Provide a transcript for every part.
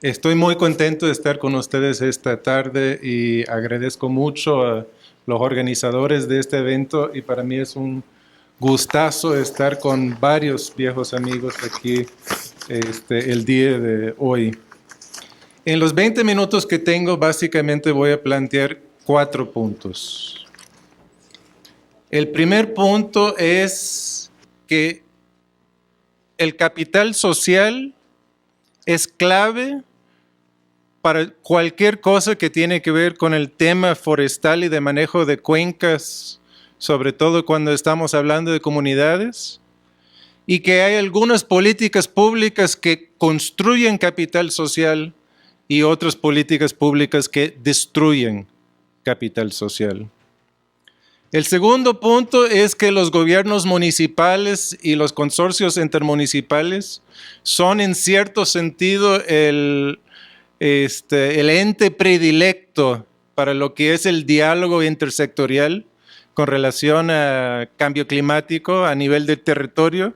Estoy muy contento de estar con ustedes esta tarde y agradezco mucho a los organizadores de este evento y para mí es un gustazo estar con varios viejos amigos aquí el día de hoy. En los 20 minutos que tengo, básicamente voy a plantear 4 puntos. El primer punto es que el capital social es clave para cualquier cosa que tiene que ver con el tema forestal y de manejo de cuencas, sobre todo cuando estamos hablando de comunidades, y que hay algunas políticas públicas que construyen capital social y otras políticas públicas que destruyen capital social. El segundo punto es que los gobiernos municipales y los consorcios intermunicipales son en cierto sentido el ente predilecto para lo que es el diálogo intersectorial con relación a cambio climático a nivel del territorio,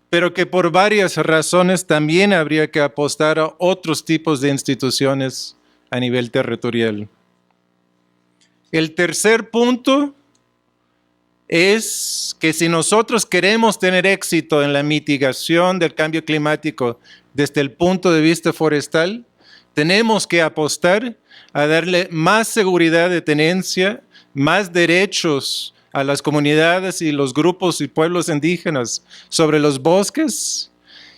pero que por varias razones también habría que apostar a otros tipos de instituciones a nivel territorial. El tercer punto es que si nosotros queremos tener éxito en la mitigación del cambio climático desde el punto de vista forestal, tenemos que apostar a darle más seguridad de tenencia, más derechos a las comunidades y los grupos y pueblos indígenas sobre los bosques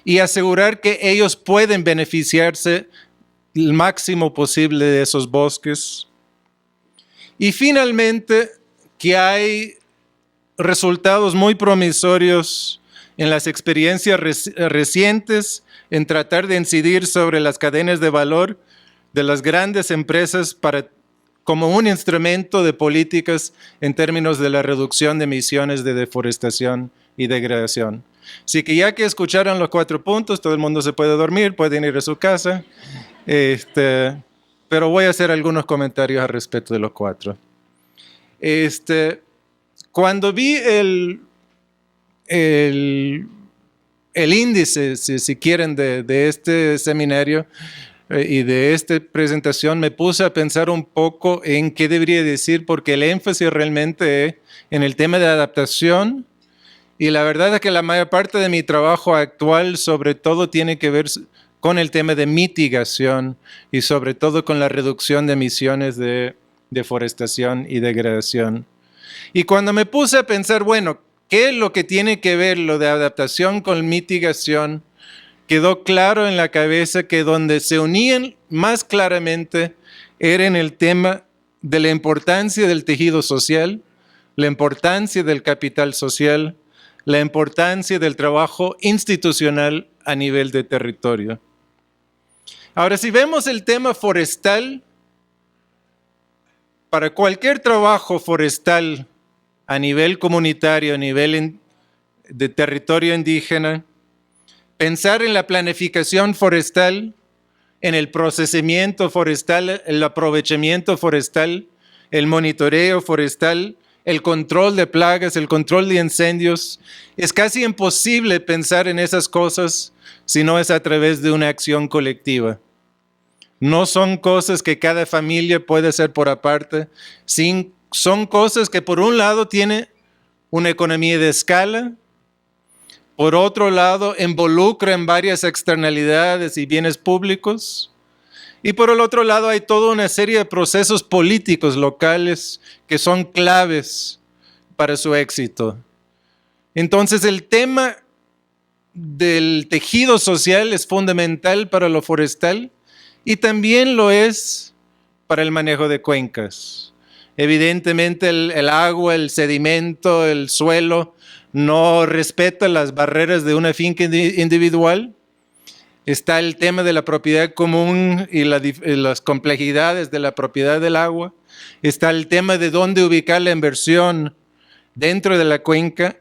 y asegurar que ellos pueden beneficiarse el máximo posible de esos bosques. Y finalmente, que hay resultados muy promisorios en las experiencias recientes en tratar de incidir sobre las cadenas de valor de las grandes empresas como un instrumento de políticas en términos de la reducción de emisiones de deforestación y degradación. Así que ya que escucharon los 4 puntos, todo el mundo se puede dormir, pueden ir a su casa, pero voy a hacer algunos comentarios al respecto de los 4. Cuando vi el índice, si quieren, de este seminario y de esta presentación, me puse a pensar un poco en qué debería decir, porque el énfasis realmente es en el tema de adaptación, y la verdad es que la mayor parte de mi trabajo actual sobre todo tiene que ver con el tema de mitigación y sobre todo con la reducción de emisiones de deforestación y degradación. Y cuando me puse a pensar, bueno, ¿qué es lo que tiene que ver lo de adaptación con mitigación? Quedó claro en la cabeza que donde se unían más claramente era en el tema de la importancia del tejido social, la importancia del capital social, la importancia del trabajo institucional a nivel de territorio. Ahora, si vemos el tema forestal, para cualquier trabajo forestal a nivel comunitario, a nivel de territorio indígena, pensar en la planificación forestal, en el procesamiento forestal, el aprovechamiento forestal, el monitoreo forestal, el control de plagas, el control de incendios, es casi imposible pensar en esas cosas si no es a través de una acción colectiva. No son cosas que cada familia puede hacer por aparte, son cosas que por un lado tienen una economía de escala, por otro lado involucran varias externalidades y bienes públicos, y por el otro lado hay toda una serie de procesos políticos locales que son claves para su éxito. Entonces el tema del tejido social es fundamental para lo forestal y también lo es para el manejo de cuencas. Evidentemente el agua, el sedimento, el suelo no respeta las barreras de una finca individual. Está el tema de la propiedad común y las complejidades de la propiedad del agua. Está el tema de dónde ubicar la inversión dentro de la cuenca.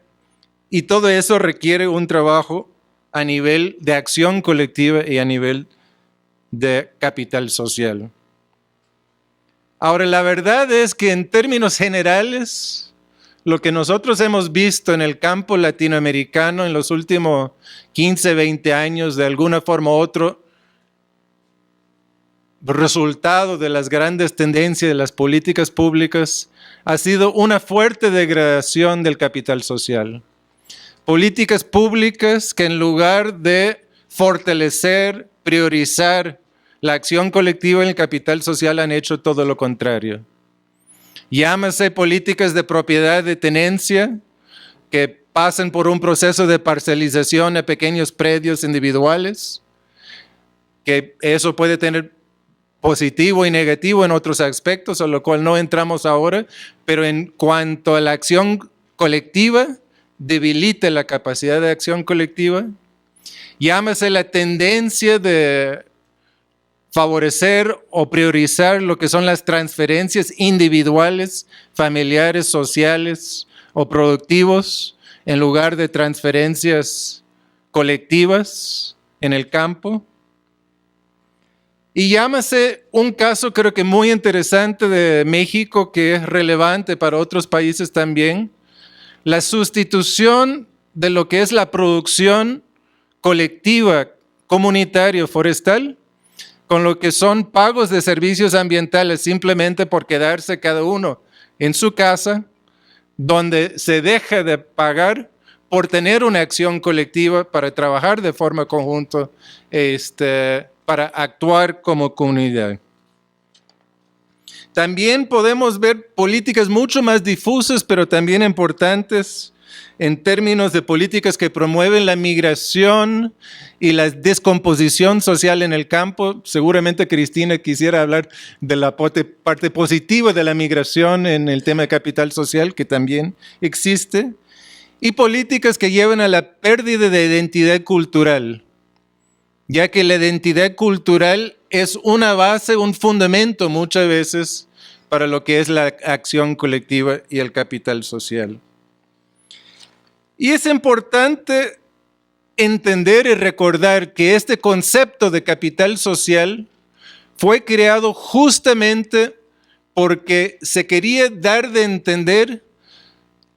Y todo eso requiere un trabajo a nivel de acción colectiva y a nivel de capital social. Ahora, la verdad es que en términos generales, lo que nosotros hemos visto en el campo latinoamericano en los últimos 15, 20 años, de alguna forma u otra, resultado de las grandes tendencias de las políticas públicas, ha sido una fuerte degradación del capital social. Políticas públicas que en lugar de fortalecer, priorizar la acción colectiva en el capital social han hecho todo lo contrario. Llámase políticas de propiedad de tenencia que pasan por un proceso de parcelización a pequeños predios individuales, que eso puede tener positivo y negativo en otros aspectos, a lo cual no entramos ahora, pero en cuanto a la acción colectiva, debilita la capacidad de acción colectiva. Llámase la tendencia de favorecer o priorizar lo que son las transferencias individuales, familiares, sociales o productivos, en lugar de transferencias colectivas en el campo. Y llámase un caso creo que muy interesante de México, que es relevante para otros países también, la sustitución de lo que es la producción colectiva, comunitaria, forestal, con lo que son pagos de servicios ambientales simplemente por quedarse cada uno en su casa, donde se deja de pagar por tener una acción colectiva para trabajar de forma conjunta, para actuar como comunidad. También podemos ver políticas mucho más difusas, pero también importantes en términos de políticas que promueven la migración y la descomposición social en el campo. Seguramente Cristina quisiera hablar de la parte positiva de la migración en el tema de capital social, que también existe, y políticas que llevan a la pérdida de identidad cultural, ya que la identidad cultural es una base, un fundamento muchas veces para lo que es la acción colectiva y el capital social. Y es importante entender y recordar que este concepto de capital social fue creado justamente porque se quería dar de entender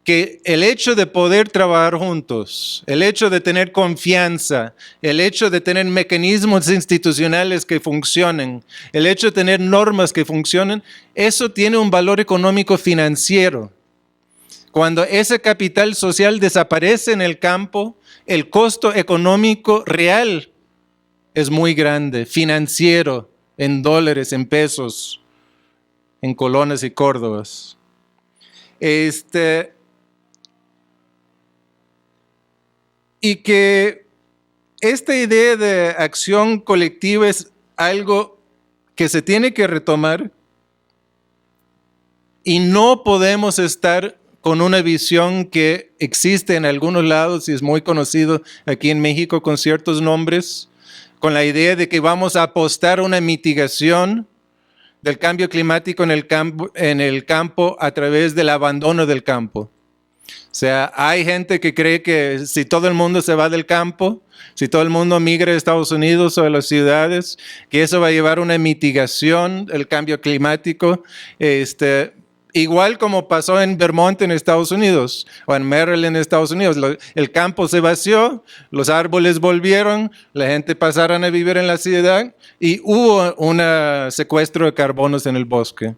que el hecho de poder trabajar juntos, el hecho de tener confianza, el hecho de tener mecanismos institucionales que funcionen, el hecho de tener normas que funcionen, eso tiene un valor económico financiero. Cuando ese capital social desaparece en el campo, el costo económico real es muy grande, financiero, en dólares, en pesos, en colones y córdobas. Y que esta idea de acción colectiva es algo que se tiene que retomar y no podemos estar con una visión que existe en algunos lados y es muy conocido aquí en México con ciertos nombres, con la idea de que vamos a apostar a una mitigación del cambio climático en el campo a través del abandono del campo. O sea, hay gente que cree que si todo el mundo se va del campo, si todo el mundo migra a Estados Unidos o a las ciudades, que eso va a llevar a una mitigación del cambio climático, igual como pasó en Vermont en Estados Unidos o en Maryland en Estados Unidos. El campo se vació, los árboles volvieron, la gente pasaron a vivir en la ciudad y hubo un secuestro de carbonos en el bosque.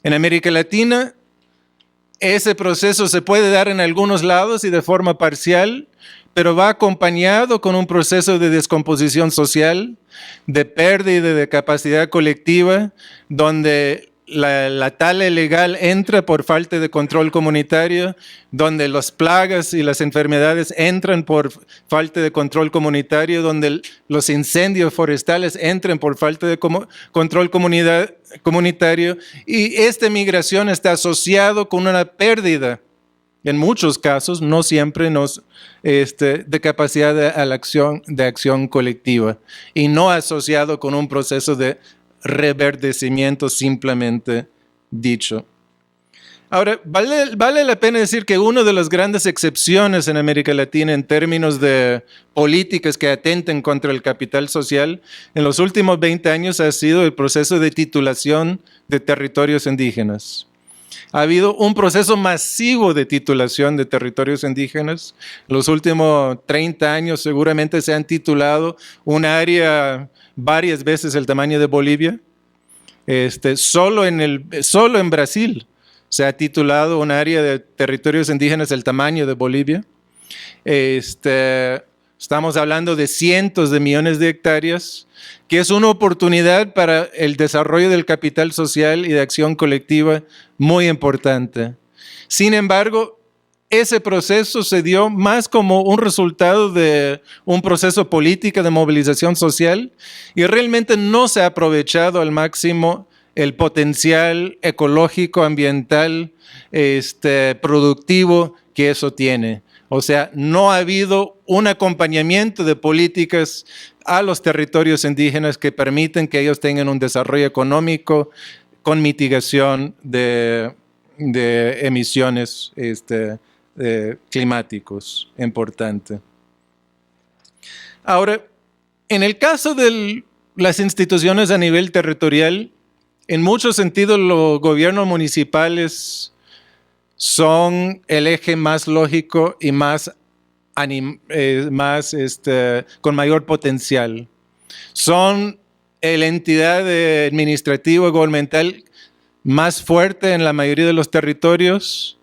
En América Latina, ese proceso se puede dar en algunos lados y de forma parcial, pero va acompañado con un proceso de descomposición social, de pérdida de capacidad colectiva, donde la tala ilegal entra por falta de control comunitario, donde las plagas y las enfermedades entran por falta de control comunitario, donde los incendios forestales entran por falta de control comunitario, y esta migración está asociada con una pérdida, en muchos casos, no siempre, de capacidad de acción colectiva, y no asociado con un proceso de reverdecimiento simplemente dicho. Ahora, vale la pena decir que una de las grandes excepciones en América Latina en términos de políticas que atenten contra el capital social en los últimos 20 años ha sido el proceso de titulación de territorios indígenas. Ha habido un proceso masivo de titulación de territorios indígenas. Los últimos 30 años seguramente se han titulado un área varias veces el tamaño de Bolivia. Solo en Brasil se ha titulado un área de territorios indígenas del tamaño de Bolivia. Estamos hablando de cientos de millones de hectáreas, que es una oportunidad para el desarrollo del capital social y de acción colectiva muy importante. Sin embargo, ese proceso se dio más como un resultado de un proceso político de movilización social y realmente no se ha aprovechado al máximo el potencial ecológico, ambiental, productivo que eso tiene. O sea, no ha habido un acompañamiento de políticas a los territorios indígenas que permiten que ellos tengan un desarrollo económico con mitigación de emisiones climáticos importante. Ahora, en el caso de las instituciones a nivel territorial, en muchos sentidos los gobiernos municipales son el eje más lógico y con mayor potencial. Son la entidad administrativa gubernamental más fuerte en la mayoría de los territorios,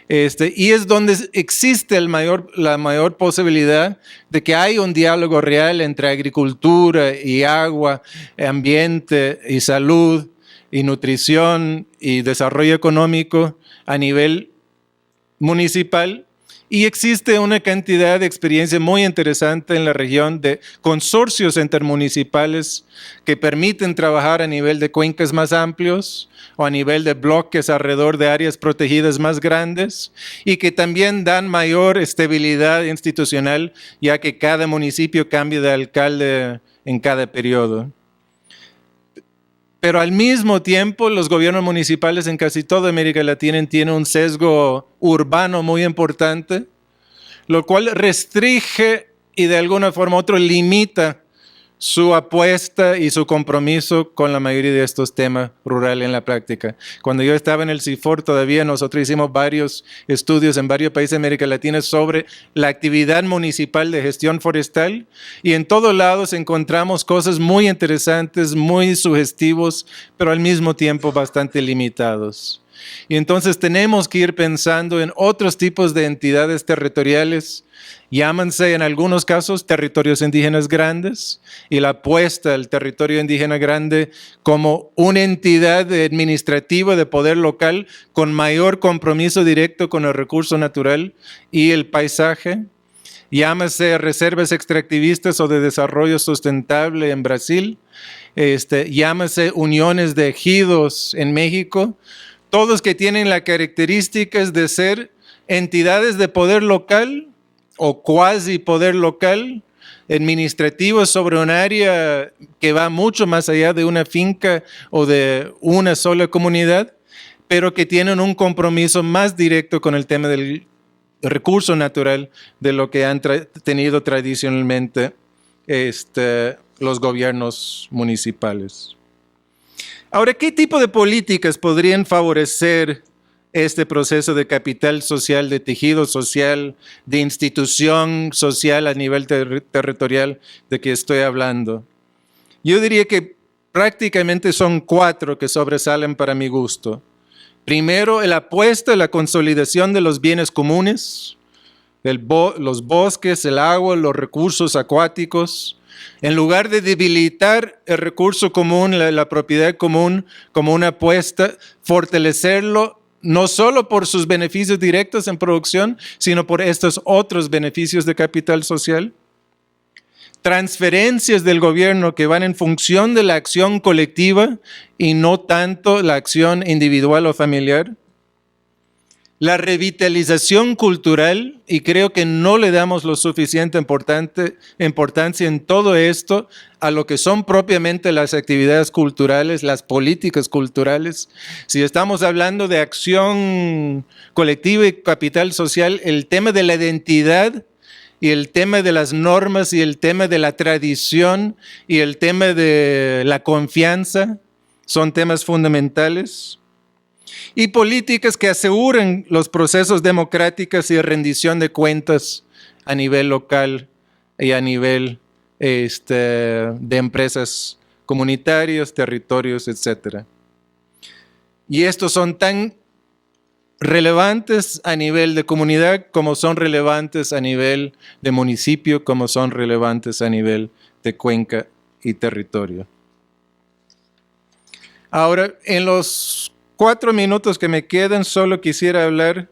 y es donde existe la mayor posibilidad de que haya un diálogo real entre agricultura y agua, ambiente y salud y nutrición y desarrollo económico a nivel municipal. Y existe una cantidad de experiencia muy interesante en la región de consorcios intermunicipales que permiten trabajar a nivel de cuencas más amplios o a nivel de bloques alrededor de áreas protegidas más grandes y que también dan mayor estabilidad institucional, ya que cada municipio cambia de alcalde en cada periodo. Pero al mismo tiempo, los gobiernos municipales en casi toda América Latina tienen un sesgo urbano muy importante, lo cual restringe y de alguna forma u otra limita su apuesta y su compromiso con la mayoría de estos temas rurales en la práctica. Cuando yo estaba en el CIFOR todavía nosotros hicimos varios estudios en varios países de América Latina sobre la actividad municipal de gestión forestal y en todos lados encontramos cosas muy interesantes, muy sugestivos, pero al mismo tiempo bastante limitados. Y entonces tenemos que ir pensando en otros tipos de entidades territoriales, llámanse en algunos casos territorios indígenas grandes, y la apuesta al territorio indígena grande como una entidad administrativa de poder local con mayor compromiso directo con el recurso natural y el paisaje. Llámese reservas extractivistas o de desarrollo sustentable en Brasil, llámese uniones de ejidos en México, todos que tienen las características de ser entidades de poder local o cuasi poder local, administrativo sobre un área que va mucho más allá de una finca o de una sola comunidad, pero que tienen un compromiso más directo con el tema del recurso natural de lo que han tenido tradicionalmente los gobiernos municipales. Ahora, ¿qué tipo de políticas podrían favorecer este proceso de capital social, de tejido social, de institución social a nivel territorial de que estoy hablando? Yo diría que prácticamente son 4 que sobresalen para mi gusto. Primero, el apuesta a la consolidación de los bienes comunes, los bosques, el agua, los recursos acuáticos. En lugar de debilitar el recurso común, la propiedad común como una apuesta, fortalecerlo no solo por sus beneficios directos en producción, sino por estos otros beneficios de capital social. Transferencias del gobierno que van en función de la acción colectiva y no tanto la acción individual o familiar. La revitalización cultural, y creo que no le damos lo suficiente importancia en todo esto a lo que son propiamente las actividades culturales, las políticas culturales. Si estamos hablando de acción colectiva y capital social, el tema de la identidad y el tema de las normas y el tema de la tradición y el tema de la confianza son temas fundamentales. y políticas que aseguren los procesos democráticos y de rendición de cuentas a nivel local y a nivel de empresas comunitarias, territorios, etc. Y estos son tan relevantes a nivel de comunidad como son relevantes a nivel de municipio, como son relevantes a nivel de cuenca y territorio. Ahora, en los 4 minutos que me quedan, solo quisiera hablar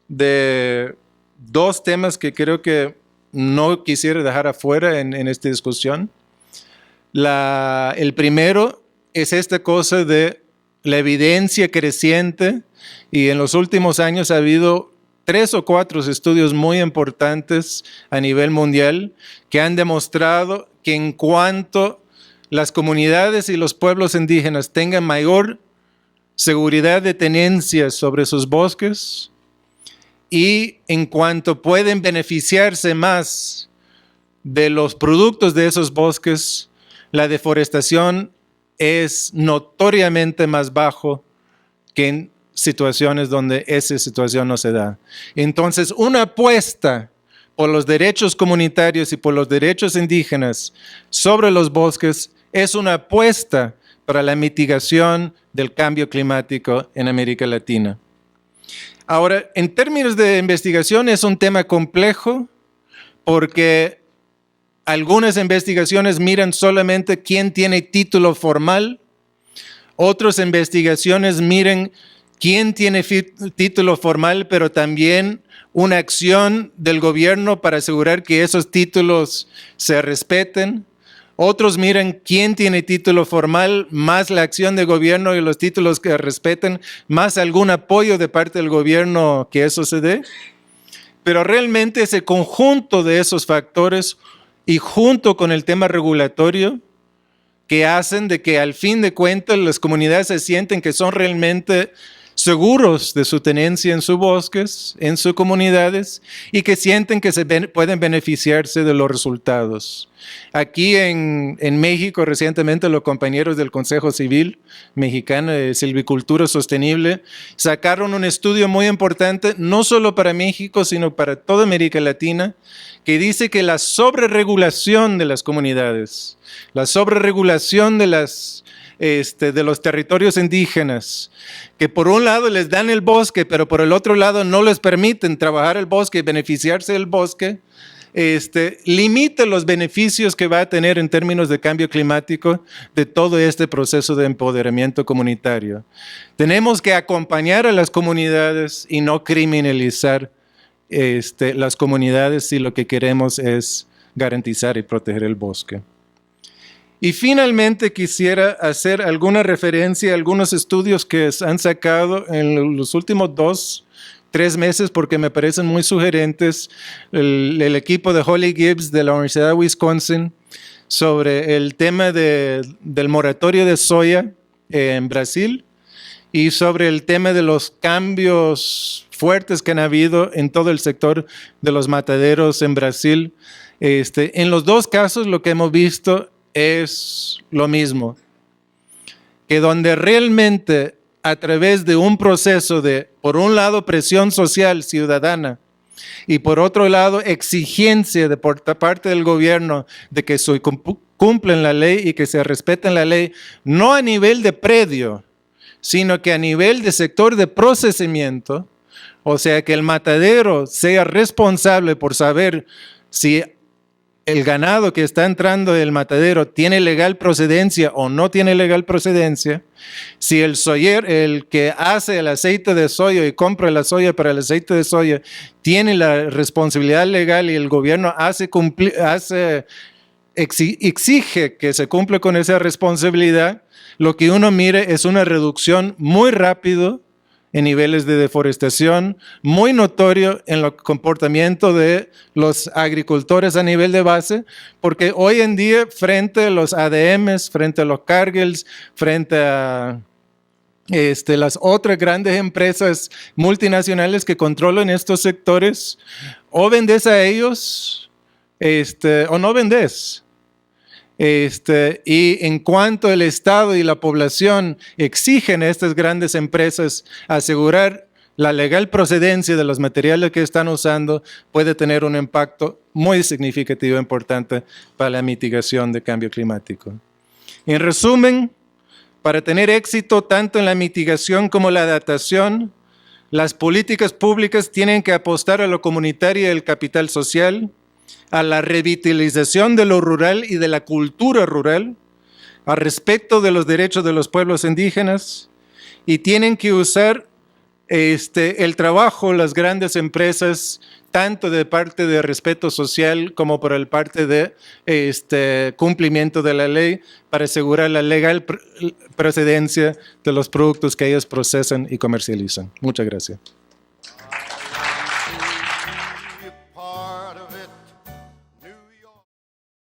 de 2 temas que creo que no quisiera dejar afuera en esta discusión. El primero es esta cosa de la evidencia creciente, y en los últimos años ha habido 3 o 4 estudios muy importantes a nivel mundial que han demostrado que en cuanto las comunidades y los pueblos indígenas tengan mayor seguridad de tenencia sobre sus bosques y en cuanto pueden beneficiarse más de los productos de esos bosques, la deforestación es notoriamente más bajo que en situaciones donde esa situación no se da. Entonces, una apuesta por los derechos comunitarios y por los derechos indígenas sobre los bosques es una apuesta para la mitigación del cambio climático en América Latina. Ahora, en términos de investigación es un tema complejo porque algunas investigaciones miran solamente quién tiene título formal, otras investigaciones miran quién tiene título formal, pero también una acción del gobierno para asegurar que esos títulos se respeten. Otros miran quién tiene título formal, más la acción de gobierno y los títulos que respeten, más algún apoyo de parte del gobierno que eso se dé. Pero realmente ese conjunto de esos factores y junto con el tema regulatorio que hacen de que al fin de cuentas las comunidades se sienten que son realmente seguros de su tenencia en sus bosques, en sus comunidades, y que sienten que pueden beneficiarse de los resultados. Aquí en México, recientemente los compañeros del Consejo Civil Mexicano de Silvicultura Sostenible sacaron un estudio muy importante, no solo para México, sino para toda América Latina, que dice que la sobreregulación de las comunidades, la sobreregulación de los territorios indígenas, que por un lado les dan el bosque, pero por el otro lado no les permiten trabajar el bosque y beneficiarse del bosque, limita los beneficios que va a tener en términos de cambio climático de todo este proceso de empoderamiento comunitario. Tenemos que acompañar a las comunidades y no criminalizar las comunidades si lo que queremos es garantizar y proteger el bosque. Y finalmente quisiera hacer alguna referencia a algunos estudios que han sacado en los últimos 2-3 meses porque me parecen muy sugerentes. El equipo de Holly Gibbs de la Universidad de Wisconsin sobre el tema del moratorio de soya en Brasil y sobre el tema de los cambios fuertes que han habido en todo el sector de los mataderos en Brasil. En los 2 casos lo que hemos visto es lo mismo, que donde realmente a través de un proceso de, por un lado, presión social ciudadana y por otro lado, exigencia de por parte del gobierno de que cumplen la ley y que se respeten la ley, no a nivel de predio, sino que a nivel de sector de procesamiento, o sea, que el matadero sea responsable por saber si el ganado que está entrando del matadero tiene legal procedencia o no tiene legal procedencia, si el que hace el aceite de soya y compra la soya para el aceite de soya, tiene la responsabilidad legal y el gobierno exige que se cumpla con esa responsabilidad, lo que uno mire es una reducción muy rápido en niveles de deforestación, muy notorio en el comportamiento de los agricultores a nivel de base, porque hoy en día frente a los ADMs, frente a los Cargills, frente a las otras grandes empresas multinacionales que controlan estos sectores, o vendes a ellos o no vendes. Y en cuanto el Estado y la población exigen a estas grandes empresas asegurar la legal procedencia de los materiales que están usando, puede tener un impacto muy significativo e importante para la mitigación del cambio climático. En resumen, para tener éxito tanto en la mitigación como la adaptación, las políticas públicas tienen que apostar a lo comunitario y el capital social, a la revitalización de lo rural y de la cultura rural, al respeto de los derechos de los pueblos indígenas, y tienen que usar el trabajo, las grandes empresas, tanto de parte de respeto social como por el parte de cumplimiento de la ley para asegurar la legal procedencia de los productos que ellos procesan y comercializan. Muchas gracias.